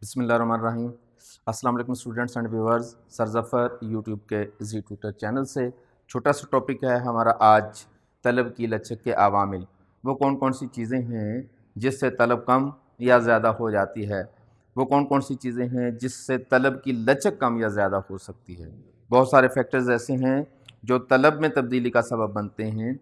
بسم اللہ الرحمن الرحیم۔ السلام علیکم students and viewers, sir Zafar YouTube کے زی ٹیوٹر چینل سے چھوٹا سا ٹاپک ہے ہمارا آج، طلب کی لچک کے عوامل۔ وہ کون کون سی چیزیں ہیں جس سے طلب کم یا زیادہ ہو جاتی ہے؟ وہ کون کون سی چیزیں ہیں جس سے طلب کی لچک کم یا زیادہ ہو سکتی ہے؟ بہت سارے فیکٹرز ایسے ہیں جو طلب میں تبدیلی کا سبب بنتے ہیں،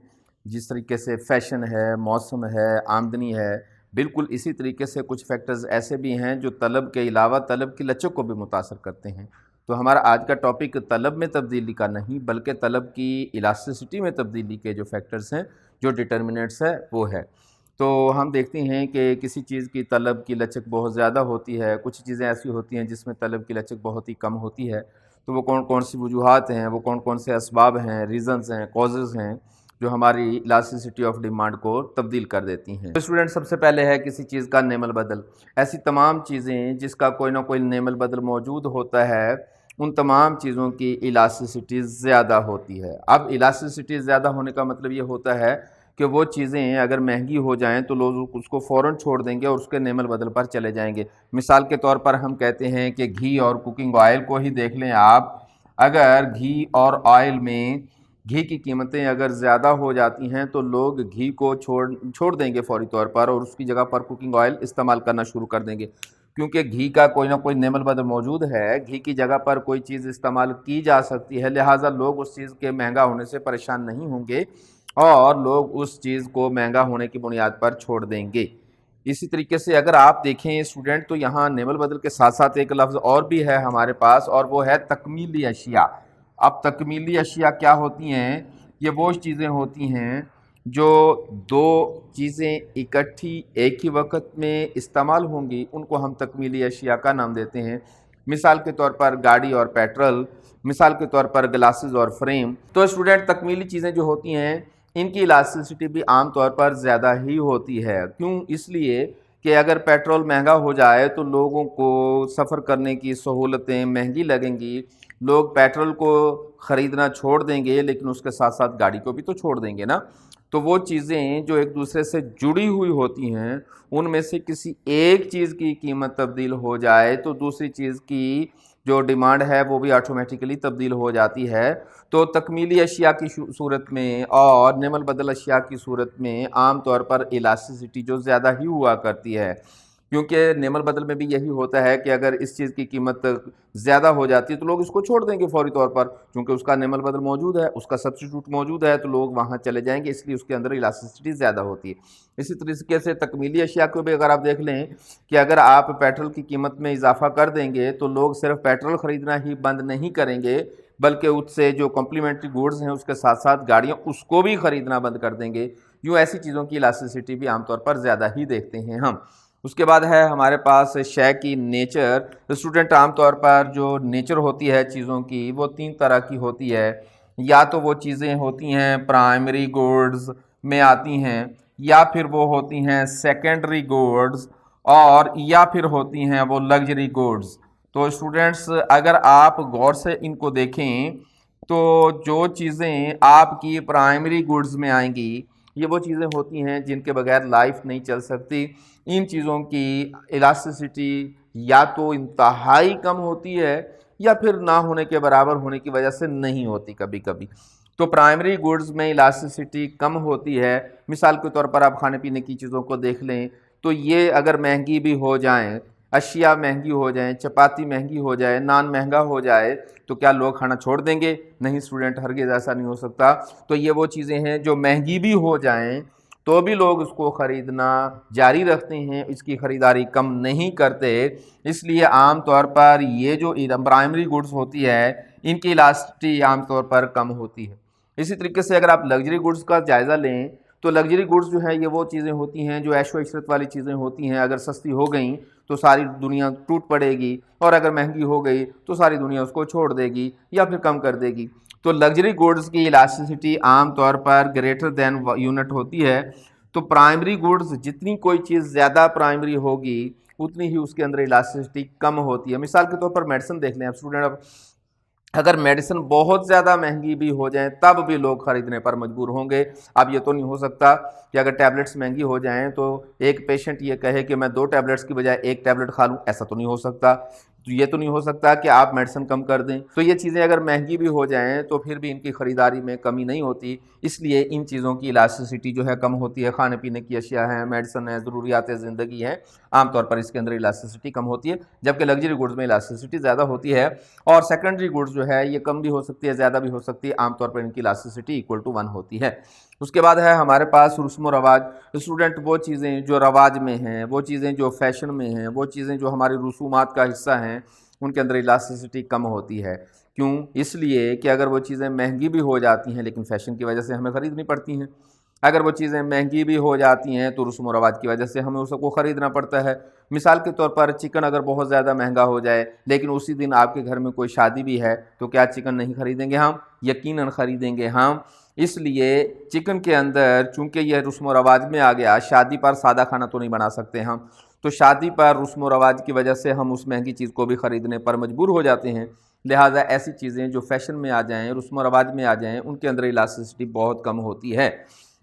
جس طریقے سے فیشن ہے، موسم ہے، آمدنی ہے۔ بالکل اسی طریقے سے کچھ فیکٹرز ایسے بھی ہیں جو طلب کے علاوہ طلب کی لچک کو بھی متاثر کرتے ہیں۔ تو ہمارا آج کا ٹاپک طلب میں تبدیلی کا نہیں بلکہ طلب کی الاسٹیسٹی میں تبدیلی کے جو فیکٹرز ہیں، جو ڈٹرمنٹس ہے وہ ہے۔ تو ہم دیکھتے ہیں کہ کسی چیز کی طلب کی لچک بہت زیادہ ہوتی ہے، کچھ چیزیں ایسی ہوتی ہیں جس میں طلب کی لچک بہت ہی کم ہوتی ہے۔ تو وہ کون کون سی وجوہات ہیں، وہ کون کون سے اسباب ہیں، ریزنز ہیں، کازز ہیں جو ہماری الاسٹیسٹی آف ڈیمانڈ کو تبدیل کر دیتی ہیں۔ اسٹوڈنٹ، سب سے پہلے ہے کسی چیز کا نیم البدل۔ ایسی تمام چیزیں جس کا کوئی نہ کوئی نیم البدل موجود ہوتا ہے، ان تمام چیزوں کی الاسٹیسٹی زیادہ ہوتی ہے۔ اب الاسٹیسٹی زیادہ ہونے کا مطلب یہ ہوتا ہے کہ وہ چیزیں اگر مہنگی ہو جائیں تو لوگ اس کو فوراً چھوڑ دیں گے اور اس کے نیم البدل پر چلے جائیں گے۔ مثال کے طور پر ہم کہتے ہیں کہ گھی اور کوکنگ آئل کو ہی دیکھ لیں آپ۔ اگر گھی اور آئل میں گھی کی قیمتیں اگر زیادہ ہو جاتی ہیں تو لوگ گھی کو چھوڑ دیں گے فوری طور پر اور اس کی جگہ پر کوکنگ آئل استعمال کرنا شروع کر دیں گے، کیونکہ گھی کا کوئی نہ کوئی نیم البدل موجود ہے، گھی کی جگہ پر کوئی چیز استعمال کی جا سکتی ہے، لہٰذا لوگ اس چیز کے مہنگا ہونے سے پریشان نہیں ہوں گے اور لوگ اس چیز کو مہنگا ہونے کی بنیاد پر چھوڑ دیں گے۔ اسی طریقے سے اگر آپ دیکھیں اسٹوڈنٹ تو یہاں نیم البدل کے ساتھ ساتھ ایک لفظ اور بھی ہے ہمارے پاس، اور وہ ہے تکمیلی اشیاء۔ اب تکمیلی اشیاء کیا ہوتی ہیں؟ یہ وہ چیزیں ہوتی ہیں جو دو چیزیں اکٹھی ایک ہی وقت میں استعمال ہوں گی، ان کو ہم تکمیلی اشیاء کا نام دیتے ہیں۔ مثال کے طور پر گاڑی اور پیٹرول، مثال کے طور پر گلاسز اور فریم۔ تو اسٹوڈنٹ، تکمیلی چیزیں جو ہوتی ہیں ان کی الاسٹیسٹی بھی عام طور پر زیادہ ہی ہوتی ہے۔ کیوں؟ اس لیے کہ اگر پیٹرول مہنگا ہو جائے تو لوگوں کو سفر کرنے کی سہولتیں مہنگی لگیں گی، لوگ پیٹرول کو خریدنا چھوڑ دیں گے لیکن اس کے ساتھ ساتھ گاڑی کو بھی تو چھوڑ دیں گے نا۔ تو وہ چیزیں جو ایک دوسرے سے جڑی ہوئی ہوتی ہیں، ان میں سے کسی ایک چیز کی قیمت تبدیل ہو جائے تو دوسری چیز کی جو ڈیمانڈ ہے وہ بھی آٹومیٹیکلی تبدیل ہو جاتی ہے۔ تو تکمیلی اشیاء کی صورت میں اور نیم البدل اشیاء کی صورت میں عام طور پر الاسٹیسٹی جو زیادہ ہی ہوا کرتی ہے، کیونکہ نیم البدل میں بھی یہی ہوتا ہے کہ اگر اس چیز کی قیمت زیادہ ہو جاتی ہے تو لوگ اس کو چھوڑ دیں گے فوری طور پر، کیونکہ اس کا نیم البدل موجود ہے، اس کا سبسٹیٹیوٹ موجود ہے، تو لوگ وہاں چلے جائیں گے، اس لیے اس کے اندر الاسٹیسٹی زیادہ ہوتی ہے۔ اسی طریقے سے تکمیلی اشیاء کو بھی اگر آپ دیکھ لیں کہ اگر آپ پیٹرول کی قیمت میں اضافہ کر دیں گے تو لوگ صرف پیٹرول خریدنا ہی بند نہیں کریں گے بلکہ اس سے جو کمپلیمنٹری گوڈز ہیں اس کے ساتھ ساتھ گاڑیاں اس کو بھی خریدنا بند کر دیں گے۔ یوں ایسی چیزوں کی الاسٹیسٹی بھی عام طور پر زیادہ ہی دیکھتے ہیں ہم۔ اس کے بعد ہے ہمارے پاس شے کی نیچر۔ اسٹوڈنٹ، عام طور پر جو نیچر ہوتی ہے چیزوں کی وہ تین طرح کی ہوتی ہے۔ یا تو وہ چیزیں ہوتی ہیں پرائمری گوڈز میں آتی ہیں، یا پھر وہ ہوتی ہیں سیکنڈری گوڈز، اور یا پھر ہوتی ہیں وہ لگژری گوڈز۔ تو اسٹوڈنٹس، اگر آپ غور سے ان کو دیکھیں تو جو چیزیں آپ کی پرائمری گوڈز میں آئیں گی یہ وہ چیزیں ہوتی ہیں جن کے بغیر لائف نہیں چل سکتی۔ ان چیزوں کی الاسٹیسٹی یا تو انتہائی کم ہوتی ہے یا پھر نہ ہونے کے برابر ہونے کی وجہ سے نہیں ہوتی کبھی کبھی۔ تو پرائمری گوڈز میں الاسٹیسٹی کم ہوتی ہے۔ مثال کے طور پر آپ کھانے پینے کی چیزوں کو دیکھ لیں تو یہ اگر مہنگی بھی ہو جائیں، اشیاء مہنگی ہو جائیں، چپاتی مہنگی ہو جائے، نان مہنگا ہو جائے تو کیا لوگ کھانا چھوڑ دیں گے؟ نہیں اسٹوڈنٹ، ہرگز ایسا نہیں ہو سکتا۔ تو یہ وہ چیزیں ہیں جو مہنگی بھی ہو جائیں تو بھی لوگ اس کو خریدنا جاری رکھتے ہیں، اس کی خریداری کم نہیں کرتے۔ اس لیے عام طور پر یہ جو پرائمری گوڈز ہوتی ہے ان کی الاسٹیسٹی عام طور پر کم ہوتی ہے۔ اسی طریقے سے اگر آپ لگژری گوڈز کا جائزہ لیں تو لگژری گوڈز جو ہے یہ وہ چیزیں ہوتی ہیں جو عیش و عشرت والی چیزیں ہوتی ہیں۔ اگر سستی ہو گئیں تو ساری دنیا ٹوٹ پڑے گی، اور اگر مہنگی ہو گئی تو ساری دنیا اس کو چھوڑ دے گی یا پھر کم کر دے گی۔ تو لگژری گوڈز کی الاسٹیسٹی عام طور پر گریٹر دین یونٹ ہوتی ہے۔ تو پرائمری گوڈز جتنی کوئی چیز زیادہ پرائمری ہوگی اتنی ہی اس کے اندر الاسٹیسٹی کم ہوتی ہے۔ مثال کے طور پر میڈیسن دیکھ لیں آپ اسٹوڈنٹ، اب अगर मेडिसिन बहुत ज़्यादा महंगी भी हो जाए तब भी लोग ख़रीदने पर मजबूर होंगे। अब ये तो नहीं हो सकता कि अगर टैबलेट्स महंगी हो जाएं तो एक पेशेंट ये कहे कि मैं 2 टैबलेट्स की बजाय 1 टैबलेट खा लूँ, ऐसा तो नहीं हो सकता। तो ये तो नहीं हो सकता कि आप मेडिसिन कम कर दें। तो ये चीज़ें अगर महंगी भी हो जाएं तो फिर भी इनकी ख़रीदारी में कमी नहीं होती, इसलिए इन चीज़ों की इलास्टिसिटी जो है कम होती है। खाने पीने की अशिया हैं, मेडिसिन है, ज़रूरियात ज़िंदगी हैं, आमतौर पर इसके अंदर इलास्टिसिटी कम होती है, जबकि लग्जरी गुड्स में इलास्टिसिटी ज़्यादा होती है। और सेकेंडरी गुड्स जो है ये कम भी हो सकती है, ज़्यादा भी हो सकती है, आमतौर पर इनकी इलास्टिसिटी इक्वल टू 1 होती है। उसके बाद है हमारे पास रस्म व रवाज। स्टूडेंट वो चीज़ें जो रवाज में हैं, वो चीज़ें जो फैशन में हैं, वो चीज़ें जो हमारी रसूमात का हिस्सा हैं, उनके अंदर इलास्टिसिटी कम होती है। क्यों? इसलिए कि अगर वो चीज़ें महंगी भी हो जाती हैं लेकिन फ़ैशन की वजह से हमें ख़रीदनी पड़ती हैं। अगर वो चीज़ें महंगी भी हो जाती हैं तो रस्म व रवाज की वजह से हमें उसको ख़रीदना पड़ता है। मिसाल के तौर पर चिकन अगर बहुत ज़्यादा महंगा हो जाए लेकिन उसी दिन आपके घर में कोई शादी भी है तो क्या चिकन नहीं ख़रीदेंगे हम? यकीनन ख़रीदेंगे हम। इसलिए चिकन के अंदर चूँकि यह रस्म व रवाज में आ गया, शादी पर सादा खाना तो नहीं बना सकते हम, तो शादी पर रस्म व रवाज की वजह से हम उस महंगी चीज़ को भी ख़रीदने पर मजबूर हो जाते हैं। लिहाजा ऐसी चीज़ें जो फ़ैशन में आ जाएँ, रस्म व रवाज में आ जाएँ, उनके अंदर इलास्टिसिटी बहुत कम होती है।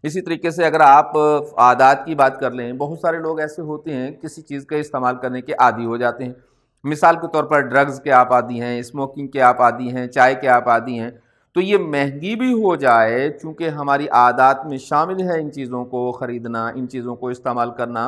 इसी तरीके से अगर आप आदात की बात कर लें, बहुत सारे लोग ऐसे होते हैं किसी चीज़ का इस्तेमाल करने के आदी हो जाते हैं। मिसाल के तौर पर ड्रग्स के आप आदी हैं, स्मोकिंग के आप आदी हैं, चाय के आप आदी हैं। तो ये महंगी भी हो जाए, चूँकि हमारी आदात में शामिल है इन चीज़ों को ख़रीदना, इन चीज़ों को इस्तेमाल करना,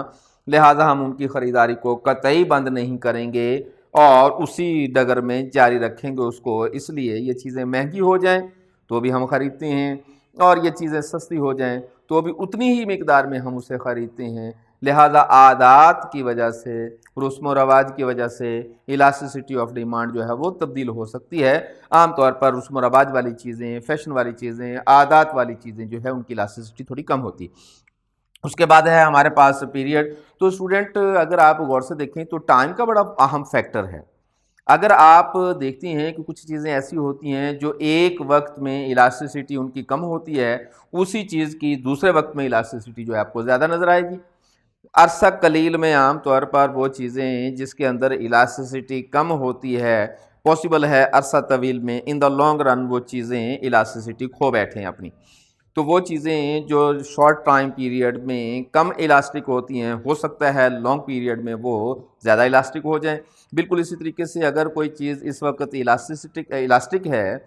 लिहाजा हम उनकी ख़रीदारी को कतई बंद नहीं करेंगे और उसी डगर में जारी रखेंगे उसको। इसलिए ये चीज़ें महंगी हो जाएँ तो भी हम ख़रीदते हैं और ये चीज़ें सस्ती हो जाएं तो भी उतनी ही मिकदार में हम उसे ख़रीदते हैं। लिहाजा आदात की वजह से, रस्म व रवाज की वजह से इलास्टिसिटी ऑफ डिमांड जो है वो तब्दील हो सकती है। आम तौर पर रस्म व रवाज वाली चीज़ें, फ़ैशन वाली चीज़ें, आदात वाली चीज़ें जो है उनकी इलास्टिसिटी थोड़ी कम होती है। उसके बाद है हमारे पास पीरियड। तो स्टूडेंट अगर आप गौर से देखें तो टाइम का बड़ा अहम फैक्टर है। अगर आप देखती हैं कि कुछ चीज़ें ऐसी होती हैं जो एक वक्त में इलास्टिसिटी उनकी कम होती है, उसी चीज़ की दूसरे वक्त में इलास्टिसिटी जो है आपको ज़्यादा नज़र आएगी। अरसा कलील में आम तौर पर वो चीज़ें जिसके अंदर इलास्टिसिटी कम होती है, पॉसिबल है अरसा तवील में इन द लॉन्ग रन वो चीज़ें इलास्टिसिटी खो बैठें अपनी। तो वो चीज़ें जो शॉर्ट टाइम पीरियड में कम इलास्टिक होती हैं, हो सकता है लॉन्ग पीरियड में वो ज़्यादा इलास्टिक हो जाएं। बिल्कुल इसी तरीके से अगर कोई चीज़ इस वक्त इलास्टिक है,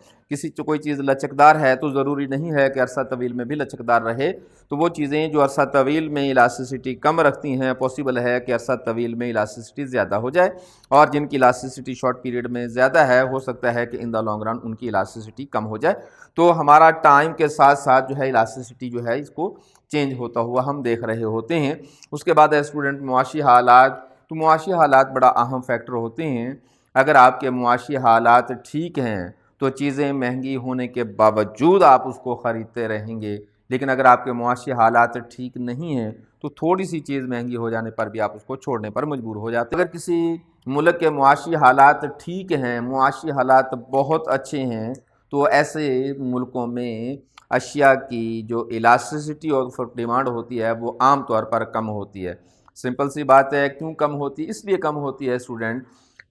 कोई चीज़ लचकदार है, तो ज़रूरी नहीं है कि अरसा तवील में भी लचकदार रहे। तो वो चीज़ें जो अरसा तवील में इलास्टिसिटी कम रखती हैं, पॉसिबल है कि अरसा तवील में इलास्टिसिटी ज़्यादा हो जाए, और जिनकी इलास्टिसिटी शॉर्ट पीरियड में ज़्यादा है, हो सकता है कि इन द लॉन्ग रन उनकी इलास्टिसिटी कम हो जाए। तो हमारा टाइम के साथ साथ जो है इलास्टिसिटी जो है इसको चेंज होता हुआ हम देख रहे होते हैं। उसके बाद है स्टूडेंट मुआशी हालात। तो मुआशी हालात बड़ा अहम फैक्टर होते हैं। अगर आपके मुआशी हालात ठीक हैं तो चीज़ें महंगी होने के बावजूद आप उसको ख़रीदते रहेंगे, लेकिन अगर आपके मुआशी हालात ठीक नहीं हैं तो थोड़ी सी चीज़ महंगी हो जाने पर भी आप उसको छोड़ने पर मजबूर हो जाते हैं। अगर किसी मुल्क के मुआशी हालात ठीक हैं, मुआशी हालात बहुत अच्छे हैं, तो ऐसे मुल्कों में अशिया की जो इलास्टिसिटी और डिमांड होती है वो आम तौर पर कम होती है। सिंपल सी बात है, क्यों कम होती है? इसलिए कम होती है स्टूडेंट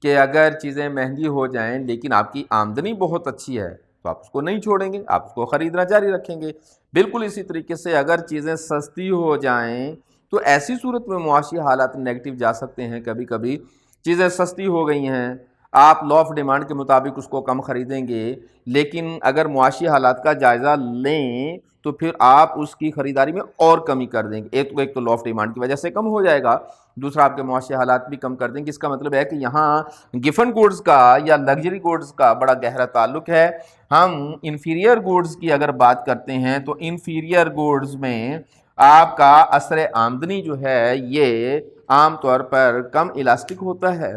कि अगर चीज़ें महंगी हो जाएं लेकिन आपकी आमदनी बहुत अच्छी है तो आप उसको नहीं छोड़ेंगे, आप उसको ख़रीदना जारी रखेंगे। बिल्कुल इसी तरीके से अगर चीज़ें सस्ती हो जाएं तो ऐसी सूरत में मुआशी हालात नेगेटिव जा सकते हैं। कभी कभी चीज़ें सस्ती हो गई हैं, आप लॉ ऑफ डिमांड के मुताबिक उसको कम ख़रीदेंगे, लेकिन अगर मुआशी हालात का जायज़ा लें तो फिर आप उसकी ख़रीदारी में और कमी कर देंगे। एक तो लॉ ऑफ डिमांड की वजह से कम हो जाएगा, दूसरा आपके मुआशी हालात भी कम कर देंगे। इसका मतलब है कि यहाँ गिफन गुड्स का या लग्जरी गुड्स का बड़ा गहरा ताल्लुक है। हम इन्फीरियर गुड्स की अगर बात करते हैं तो इन्फीरियर गुड्स में आपका असर आमदनी जो है ये आम तौर पर कम इलास्टिक होता है,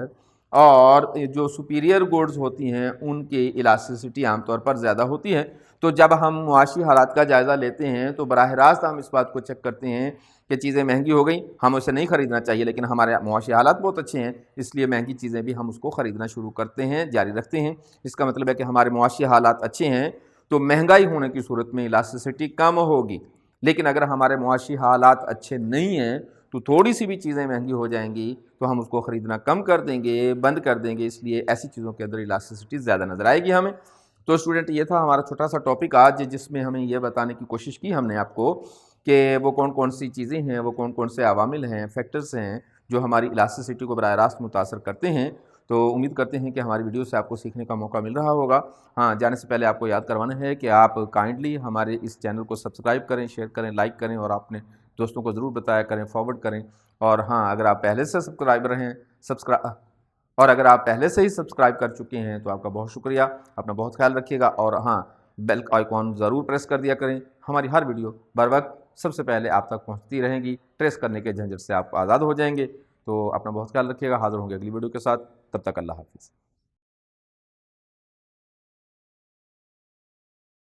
और जो सुपीरियर गुड्स होती हैं उनकी इलास्टिसिटी आमतौर पर ज़्यादा होती है। तो जब हम मुआशी हालात का जायज़ा लेते हैं तो बराह रास्त हम इस बात को चेक करते हैं कि चीज़ें महंगी हो गई, हम उसे नहीं ख़रीदना चाहिए, लेकिन हमारे मुआशी हालात बहुत अच्छे हैं, इसलिए महंगी चीज़ें भी हम उसको ख़रीदना शुरू करते हैं, जारी रखते हैं। इसका मतलब है कि हमारे मुआशी हालात अच्छे हैं तो महंगाई होने की सूरत में इलास्टिसिटी कम होगी, लेकिन अगर हमारे मुआशी हालात अच्छे नहीं हैं तो थोड़ी सी भी चीज़ें महंगी हो जाएंगी तो हम उसको ख़रीदना कम कर देंगे, बंद कर देंगे। इसलिए ऐसी चीज़ों के अंदर इलास्टिसिटी ज़्यादा नज़र आएगी हमें। तो स्टूडेंट ये था हमारा छोटा सा टॉपिक आज, जिसमें हमें ये बताने की कोशिश की हमने आपको कि वो कौन कौन सी चीज़ें हैं, वो कौन कौन से अवामिल हैं, फैक्टर्स हैं जो हमारी इलास्टिसिटी को बराह रास्त मुतासर करते हैं। तो उम्मीद करते हैं कि हमारी वीडियो से आपको सीखने का मौका मिल रहा होगा। हाँ, जाने से पहले आपको याद करवाना है कि आप काइंडली हमारे इस चैनल को सब्सक्राइब करें, शेयर करें, लाइक करें और अपने दोस्तों को ज़रूर बताया करें, फॉरवर्ड करें। और हाँ, अगर आप पहले से सब्सक्राइबर हैं और अगर आप पहले से ही सब्सक्राइब कर चुके हैं तो आपका बहुत शुक्रिया। अपना बहुत ख्याल रखिएगा और हाँ, बेल आइकॉन ज़रूर प्रेस कर दिया करें। हमारी हर वीडियो बर वक्त सबसे पहले आप तक पहुंचती रहेंगी। ट्रेस करने के झंझट से आप आज़ाद हो जाएंगे। तो अपना बहुत ख्याल रखिएगा। हाज़िर होंगे अगली वीडियो के साथ। तब तक अल्लाह हाफ़िज़।